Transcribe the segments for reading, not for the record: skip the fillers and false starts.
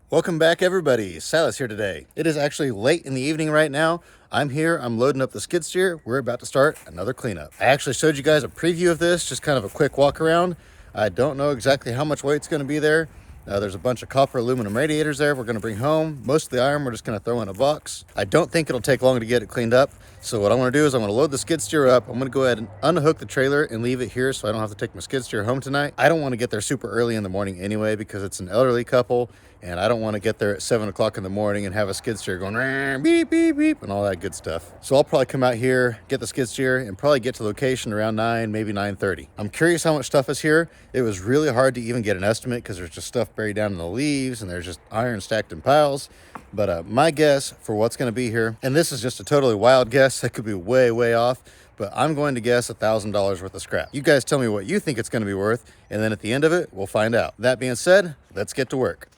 Welcome back, everybody. Silas here today. It is actually late in the evening right now. I'm here, I'm loading up the skid steer. We're about to start another cleanup. I actually showed you guys a preview of this, just kind of a quick walk around. I don't know exactly how much weight's going to be there. There's a bunch of copper aluminum radiators there we're going to bring home. Most of the iron we're just going to throw in a box. I don't think it'll take long to get it cleaned up. So what I'm going to do is I'm going to load the skid steer up. I'm going to go ahead and unhook the trailer and leave it here so I don't have to take my skid steer home tonight. I don't want to get there super early in the morning anyway because it's an elderly couple and I don't want to get there at 7 o'clock in the morning and have a skid steer going beep, beep, beep, and all that good stuff. So I'll probably come out here, get the skid steer, and probably get to location around 9, maybe 9:30. I'm curious how much stuff is here. It was really hard to even get an estimate because there's just stuff buried down in the leaves and there's just iron stacked in piles. But my guess for what's going to be here, and this is just a totally wild guess, that could be way, way off, but I'm going to guess $1,000 worth of scrap. You guys tell me what you think it's going to be worth, and then at the end of it, we'll find out. That being said, let's get to work.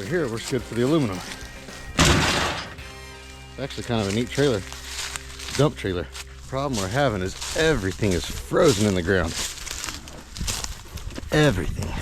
here, it works good for the aluminum. It's actually kind of a neat trailer, dump trailer. Problem we're having is everything is frozen in the ground. Everything.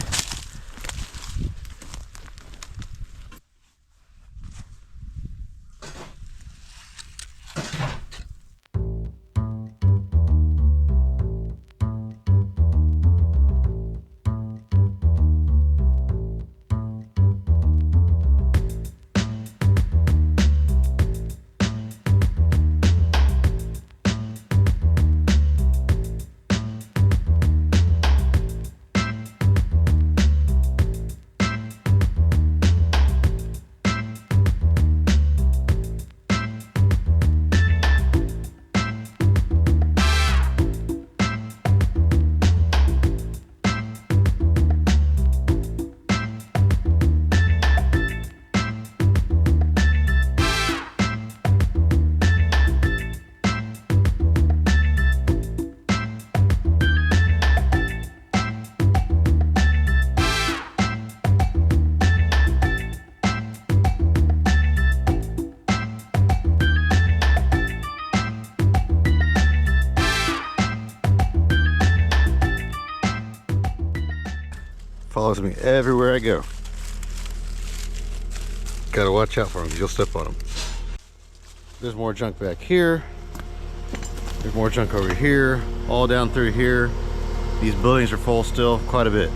Follows me everywhere I go. Gotta watch out for him because you'll step on him. There's more junk back here. There's more junk over here, all down through here. These buildings are full still, quite a bit.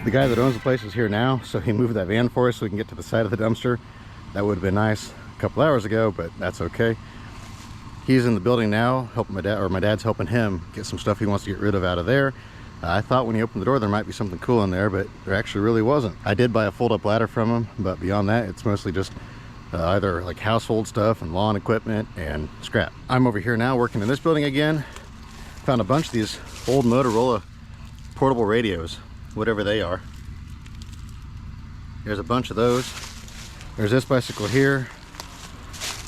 The guy that owns the place is here now, so he moved that van for us so we can get to the side of the dumpster. That would have been nice a couple hours ago, but that's okay. He's in the building now, helping my dad, or my dad's helping him get some stuff he wants to get rid of out of there. I thought when he opened the door there might be something cool in there, but there actually really wasn't. I did buy a fold-up ladder from him, but beyond that, it's mostly just either like household stuff and lawn equipment and scrap. I'm over here now working in this building again. Found a bunch of these old Motorola portable radios, whatever they are. There's a bunch of those. There's this bicycle here.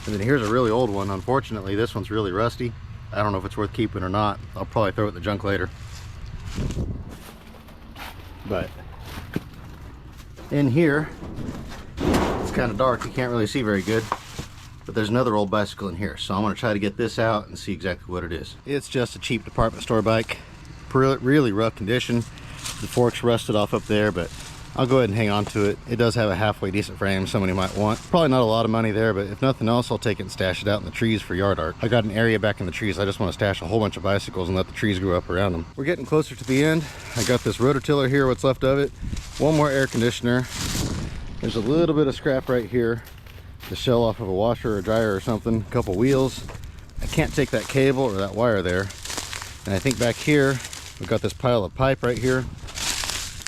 And then here's a really old one. Unfortunately, this one's really rusty. I don't know if it's worth keeping or not. I'll probably throw it in the junk later. But in here, it's kind of dark. You can't really see very good. But there's another old bicycle in here. So I'm going to try to get this out and see exactly what it is. It's just a cheap department store bike. Really rough condition. The fork's rusted off up there, but I'll go ahead and hang on to it. It does have a halfway decent frame somebody might want. Probably not a lot of money there, but if nothing else, I'll take it and stash it out in the trees for yard art. I got an area back in the trees. I just want to stash a whole bunch of bicycles and let the trees grow up around them. We're getting closer to the end. I got this rototiller here, what's left of it. One more air conditioner. There's a little bit of scrap right here. The shell off of a washer or dryer or something. A couple wheels. I can't take that cable or that wire there. And I think back here, we've got this pile of pipe right here.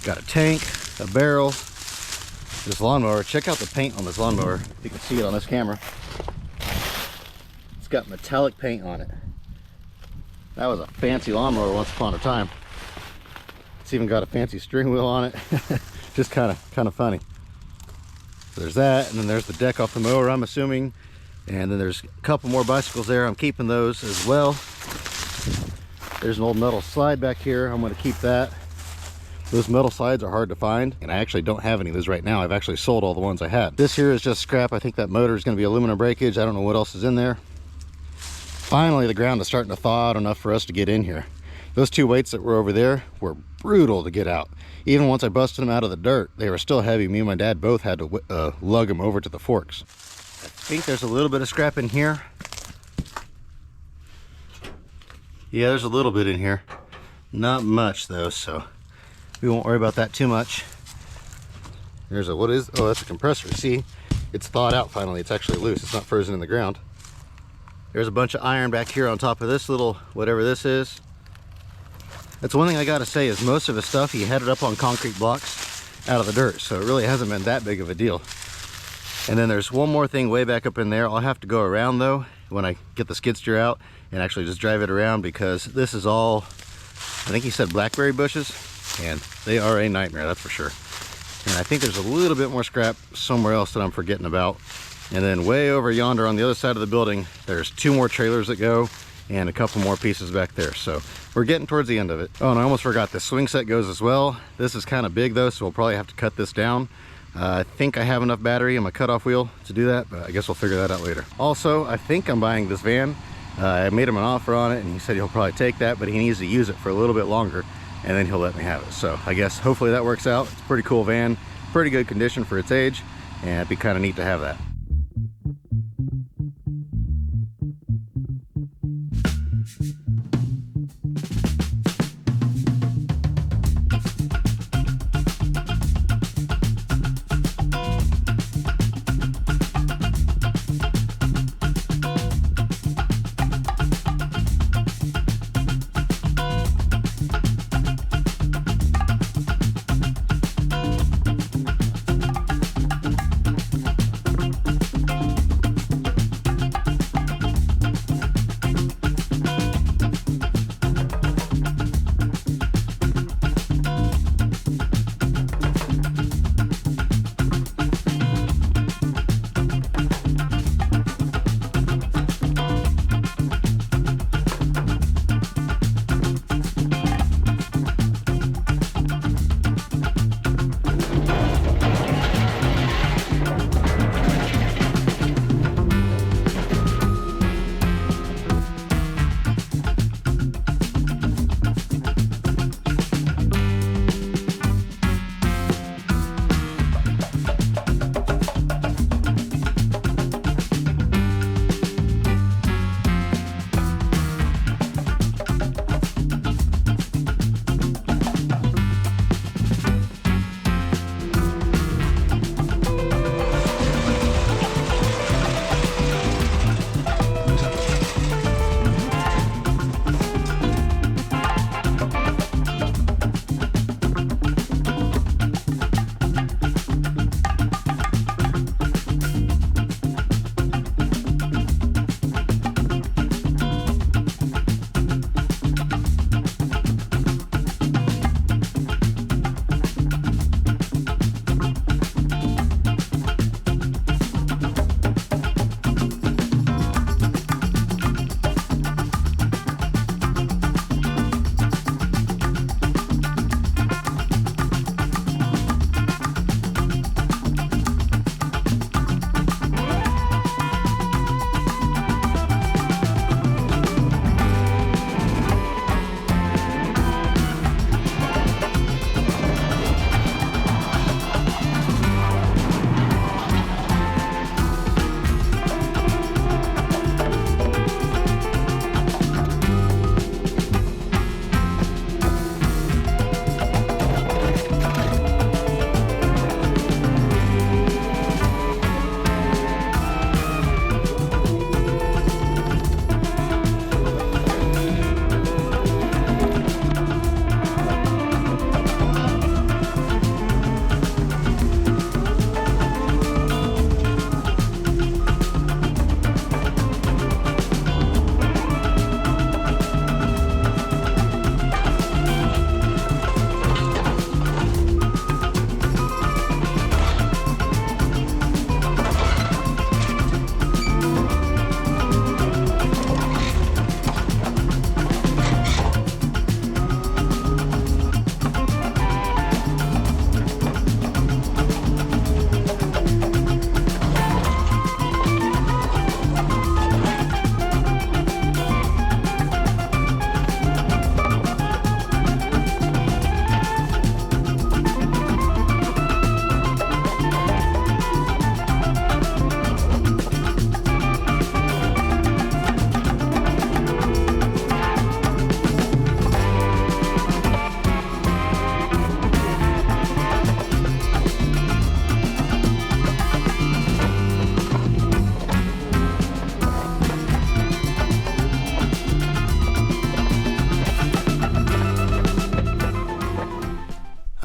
Got a tank, a barrel, this lawnmower. Check out the paint on this lawnmower. If you can see it on this camera. It's got metallic paint on it. That was a fancy lawnmower once upon a time. It's even got a fancy steering wheel on it. Just kind of funny. So there's that, and then there's the deck off the mower, I'm assuming. And then there's a couple more bicycles there. I'm keeping those as well. There's an old metal slide back here. I'm going to keep that. Those metal slides are hard to find, and I actually don't have any of those right now. I've actually sold all the ones I had. This here is just scrap. I think that motor is going to be aluminum breakage. I don't know what else is in there. Finally, the ground is starting to thaw out enough for us to get in here. Those two weights that were over there were brutal to get out. Even once I busted them out of the dirt, they were still heavy. Me and my dad both had to lug them over to the forks. I think there's a little bit of scrap in here. Yeah, there's a little bit in here. Not much though, so we won't worry about that too much. There's a, what is, oh, that's a compressor. See, it's thawed out finally. It's actually loose. It's not frozen in the ground. There's a bunch of iron back here on top of this little, whatever this is. That's one thing I gotta say is most of his stuff, he had it up on concrete blocks out of the dirt. So it really hasn't been that big of a deal. And then there's one more thing way back up in there. I'll have to go around though when I get the skid steer out and actually just drive it around, because this is all, I think he said blackberry bushes, and they are a nightmare, that's for sure. And I think there's a little bit more scrap somewhere else that I'm forgetting about. And then way over yonder on the other side of the building, there's two more trailers that go and a couple more pieces back there. So we're getting towards the end of it. Oh, and I almost forgot, the swing set goes as well. This is kind of big though, so we'll probably have to cut this down. I think I have enough battery in my cutoff wheel to do that, but I guess we'll figure that out later. Also, I think I'm buying this van. I made him an offer on it and he said he'll probably take that, but he needs to use it for a little bit longer and then he'll let me have it. So I guess hopefully that works out. It's a pretty cool van, pretty good condition for its age, and it'd be kind of neat to have that.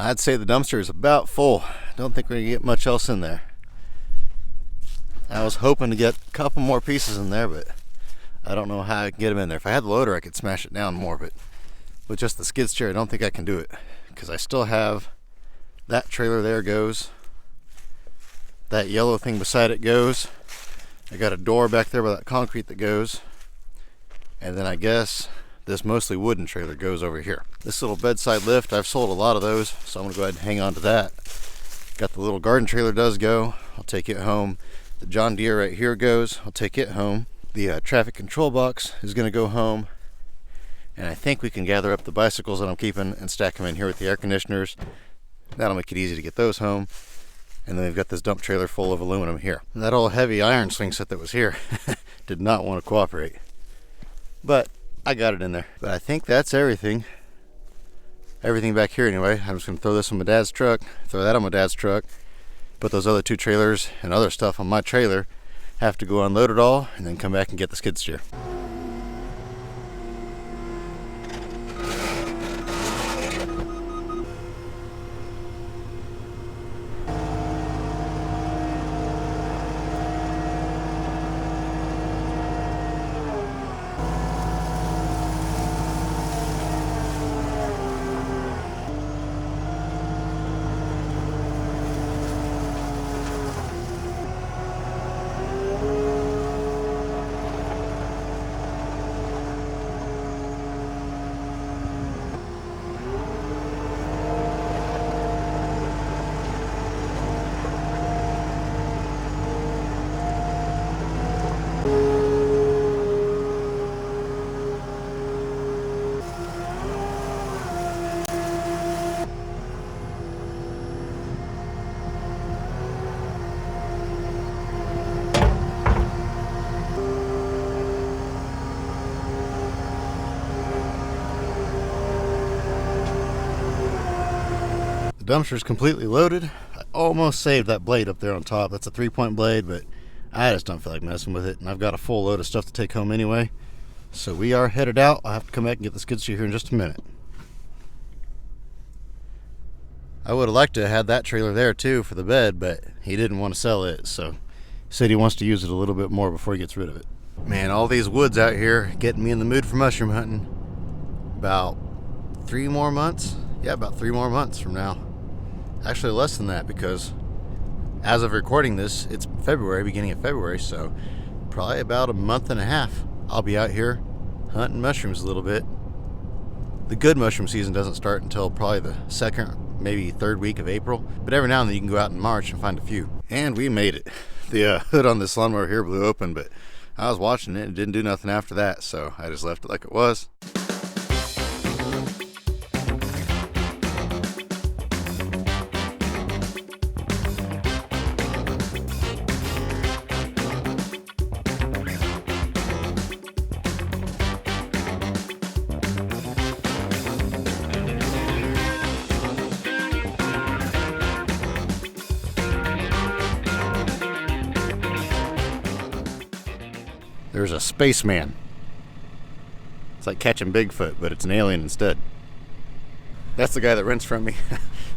I'd say the dumpster is about full. Don't think we're gonna get much else in there. I was hoping to get a couple more pieces in there, but I don't know how I can get them in there. If I had the loader, I could smash it down more, but with just the skid steer, I don't think I can do it, because I still have that trailer there goes. That yellow thing beside it goes. I got a door back there with that concrete that goes. And then I guess this mostly wooden trailer goes over here. This little bedside lift, I've sold a lot of those, so I'm gonna go ahead and hang on to that. Got the little garden trailer does go. I'll take it home. The John Deere right here goes. I'll take it home. The traffic control box is gonna go home. And I think we can gather up the bicycles that I'm keeping and stack them in here with the air conditioners. That'll make it easy to get those home. And then we've got this dump trailer full of aluminum here. And that old heavy iron swing set that was here did not want to cooperate. But I got it in there. But I think that's everything. Everything back here anyway. I'm just gonna throw this on my dad's truck, throw that on my dad's truck, put those other two trailers and other stuff on my trailer, have to go unload it all, and then come back and get the skid steer. The dumpster's completely loaded. I almost saved that blade up there on top. That's a 3-point blade, but I just don't feel like messing with it. And I've got a full load of stuff to take home anyway. So we are headed out. I'll have to come back and get the skid steer here in just a minute. I would have liked to have had that trailer there too for the bed, but he didn't want to sell it. So he said he wants to use it a little bit more before he gets rid of it. Man, all these woods out here getting me in the mood for mushroom hunting. About 3 more months? Yeah, about 3 more months from now. Actually less than that, because as of recording this, it's February, beginning of February, so probably about a month and a half I'll be out here hunting mushrooms a little bit. The good mushroom season doesn't start until probably the 2nd, maybe 3rd week of April, but every now and then you can go out in March and find a few. And we made it. The hood on this lawnmower here blew open, but I was watching it and didn't do nothing after that, so I just left it like it was. There's a spaceman. It's like catching Bigfoot, but it's an alien instead. That's the guy that rents from me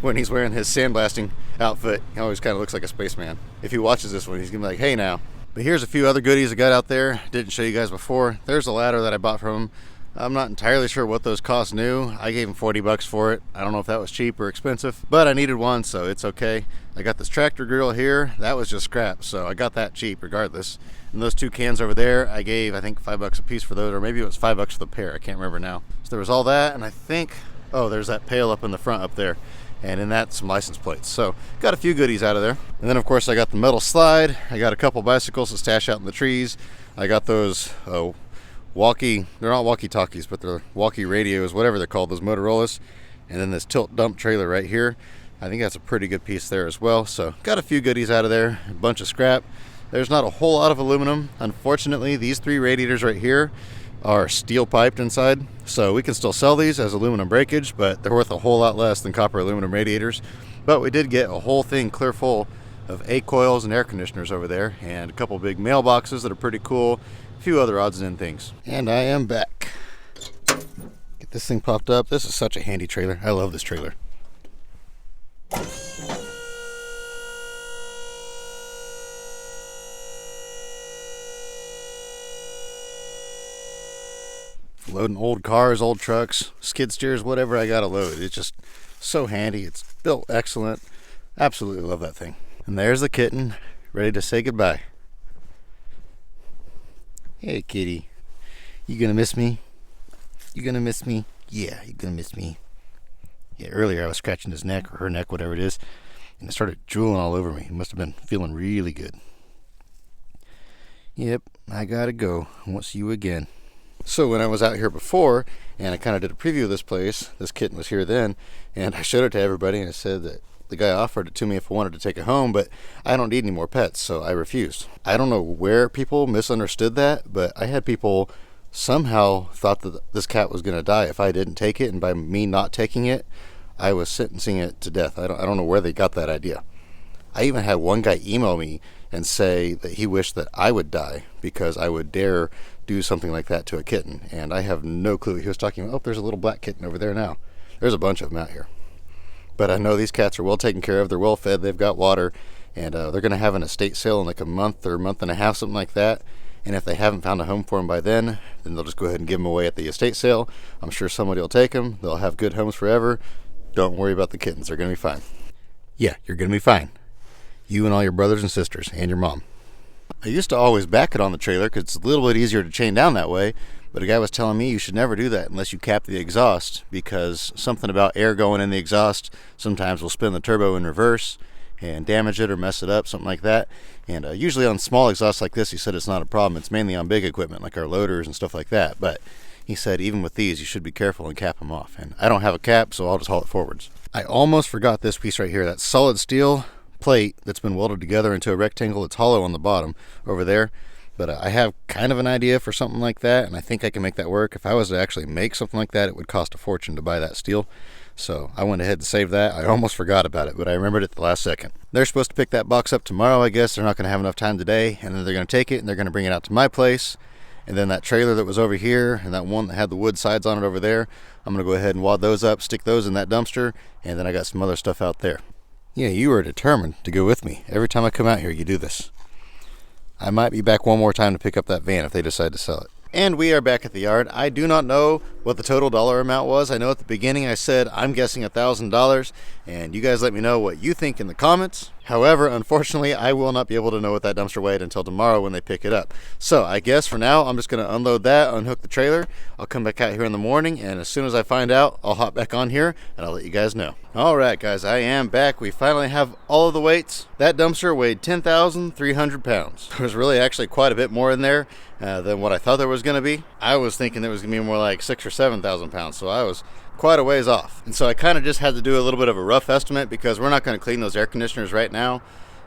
when he's wearing his sandblasting outfit. He always kind of looks like a spaceman. If he watches this one, he's gonna be like, hey now. But here's a few other goodies I got out there. Didn't show you guys before. There's a ladder that I bought from him. I'm not entirely sure what those cost new. I gave him 40 bucks for it. I don't know if that was cheap or expensive, but I needed one, so it's okay. I got this tractor grill here. That was just scrap, so I got that cheap regardless. And those 2 cans over there, I gave, I think, 5 bucks a piece for those, or maybe it was 5 bucks for the pair. I can't remember now. So there was all that, and I think, oh, there's that pail up in the front up there. And in that, some license plates. So got a few goodies out of there. And then, of course, I got the metal slide. I got a couple bicycles to stash out in the trees. I got those they're not walkie-talkies, but they're walkie radios, whatever they're called, those Motorola's. And then this tilt dump trailer right here. I think that's a pretty good piece there as well. So got a few goodies out of there, a bunch of scrap. There's not a whole lot of aluminum. Unfortunately, these 3 radiators right here are steel piped inside. So we can still sell these as aluminum breakage, but they're worth a whole lot less than copper aluminum radiators. But we did get a whole thing clear full of A coils and air conditioners over there, and a couple big mailboxes that are pretty cool. A few other odds and ends things. And I am back. Get this thing popped up. This is such a handy trailer. I love this trailer. Loading old cars, old trucks, skid steers, whatever I gotta load. It's just so handy. It's built excellent. Absolutely love that thing. And there's the kitten, ready to say goodbye. Hey kitty, you gonna miss me? You gonna miss me? Yeah, you gonna miss me. Yeah, earlier I was scratching his neck, or her neck, whatever it is, and it started drooling all over me. He must have been feeling really good. Yep, I gotta go. I won't see you again. So when I was out here before, and I kind of did a preview of this place, this kitten was here then, and I showed it to everybody, and I said that the guy offered it to me if I wanted to take it home, but I don't need any more pets, so I refused. I don't know where people misunderstood that, but I had people somehow thought that this cat was going to die if I didn't take it, and by me not taking it, I was sentencing it to death. I don't know where they got that idea. I even had one guy email me and say that he wished that I would die because I would dare do something like that to a kitten, and I have no clue. He was talking about, oh, there's a little black kitten over there now. There's a bunch of them out here. But I know these cats are well taken care of. They're well fed. They've got water, and they're going to have an estate sale in like a month or a month and a half, something like that. And if they haven't found a home for them by then they'll just go ahead and give them away at the estate sale. I'm sure somebody will take them. They'll have good homes forever. Don't worry about the kittens. They're going to be fine. Yeah, you're going to be fine. You and all your brothers and sisters and your mom. I used to always back it on the trailer because it's a little bit easier to chain down that way, but a guy was telling me you should never do that unless you cap the exhaust, because something about air going in the exhaust sometimes will spin the turbo in reverse and damage it or mess it up, something like that. And usually on small exhausts like this, he said it's not a problem. It's mainly on big equipment like our loaders and stuff like that. But he said even with these, you should be careful and cap them off. And I don't have a cap, so I'll just haul it forwards. I almost forgot this piece right here, that solid steel plate that's been welded together into a rectangle. It's hollow on the bottom over there, but I have kind of an idea for something like that, and I think I can make that work. If I was to actually make something like that, it would cost a fortune to buy that steel, so I went ahead and saved that. I almost forgot about it, but I remembered it the last second. They're supposed to pick that box up tomorrow, I guess. They're not going to have enough time today, and then they're going to take it and they're going to bring it out to my place. And then that trailer that was over here and that one that had the wood sides on it over there, I'm going to go ahead and wad those up, stick those in that dumpster, and then I got some other stuff out there. Yeah, you are determined to go with me. Every time I come out here, you do this. I might be back one more time to pick up that van if they decide to sell it. And we are back at the yard. I do not know what the total dollar amount was. I know at the beginning I said I'm guessing $1,000, and you guys let me know what you think in the comments. However, unfortunately, I will not be able to know what that dumpster weighed until tomorrow when they pick it up. So I guess for now, I'm just going to unload that, unhook the trailer. I'll come back out here in the morning, and as soon as I find out, I'll hop back on here, and I'll let you guys know. All right, guys, I am back. We finally have all of the weights. That dumpster weighed 10,300 pounds. There was really actually quite a bit more in there than what I thought there was going to be. I was thinking there was going to be more like 6,000 or 7,000 pounds, so I was quite a ways off. And so I kind of just had to do a little bit of a rough estimate because we're not going to clean those air conditioners right now,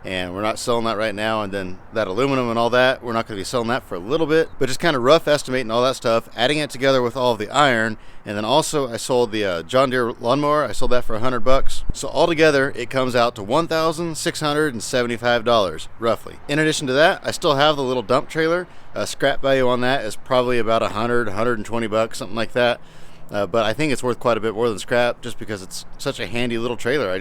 and we're not selling that right now. And then that aluminum and all that, we're not going to be selling that for a little bit, but just kind of rough estimating all that stuff, adding it together with all of the iron. And then also I sold the John Deere lawnmower. I sold that for $100. So altogether it comes out to $1,675 roughly. In addition to that, I still have the little dump trailer. Scrap value on that is probably about $120, something like that. But I think it's worth quite a bit more than scrap just because it's such a handy little trailer.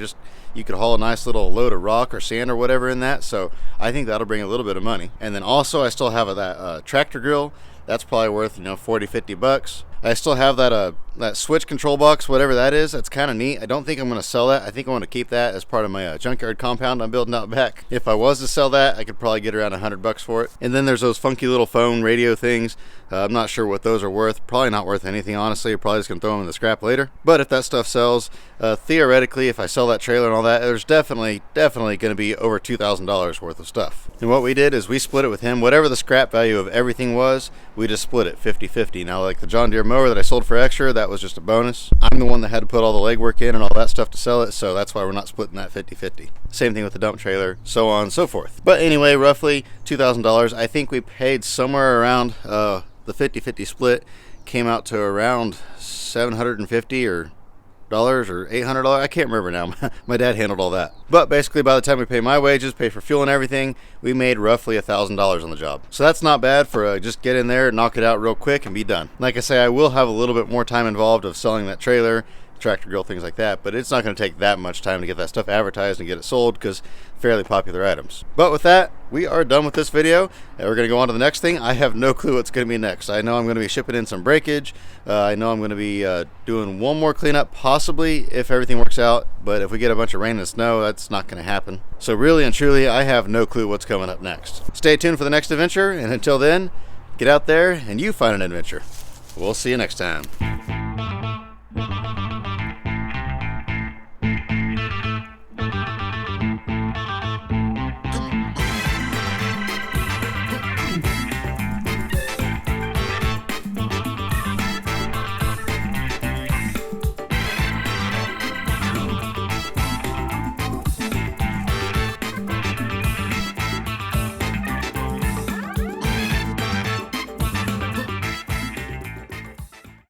You could haul a nice little load of rock or sand or whatever in that, so I think that'll bring a little bit of money. And then also I still have that tractor grill. That's probably worth, $40-50. I still have that switch control box, whatever that is. That's kind of neat. I don't think I'm going to sell that. I think I want to keep that as part of my junkyard compound I'm building out back. If I was to sell that, I could probably get around $100 for it. And then there's those funky little phone radio things. I'm not sure what those are worth. Probably not worth anything, honestly. I'm probably just going to throw them in the scrap later. But if that stuff sells, theoretically, if I sell that trailer and all that, there's definitely going to be over $2,000 worth of stuff. And what we did is we split it with him. Whatever the scrap value of everything was, we just split it 50-50. Now, like the John Deere mower that I sold for extra, that was just a bonus. I'm the one that had to put all the legwork in and all that stuff to sell it, so that's why we're not splitting that 50-50. Same thing with the dump trailer, so on and so forth. But anyway, roughly $2,000. I think we paid somewhere around the 50-50 split came out to around $750 or $800. I can't remember now. My dad handled all that. But basically, by the time we pay my wages, pay for fuel and everything, we made roughly $1,000 on the job. So that's not bad for just get in there, knock it out real quick, and be done. Like I say, I will have a little bit more time involved of selling that trailer, tractor grill, things like that, but it's not going to take that much time to get that stuff advertised and get it sold, because fairly popular items. But with that, we are done with this video, and we're going to go on to the next thing. I have no clue what's going to be next. I know I'm going to be shipping in some breakage. I know I'm going to be doing one more cleanup, possibly, if everything works out, but if we get a bunch of rain and snow, that's not going to happen. So really and truly, I have no clue what's coming up next. Stay tuned for the next adventure, and until then, get out there and you find an adventure. We'll see you next time.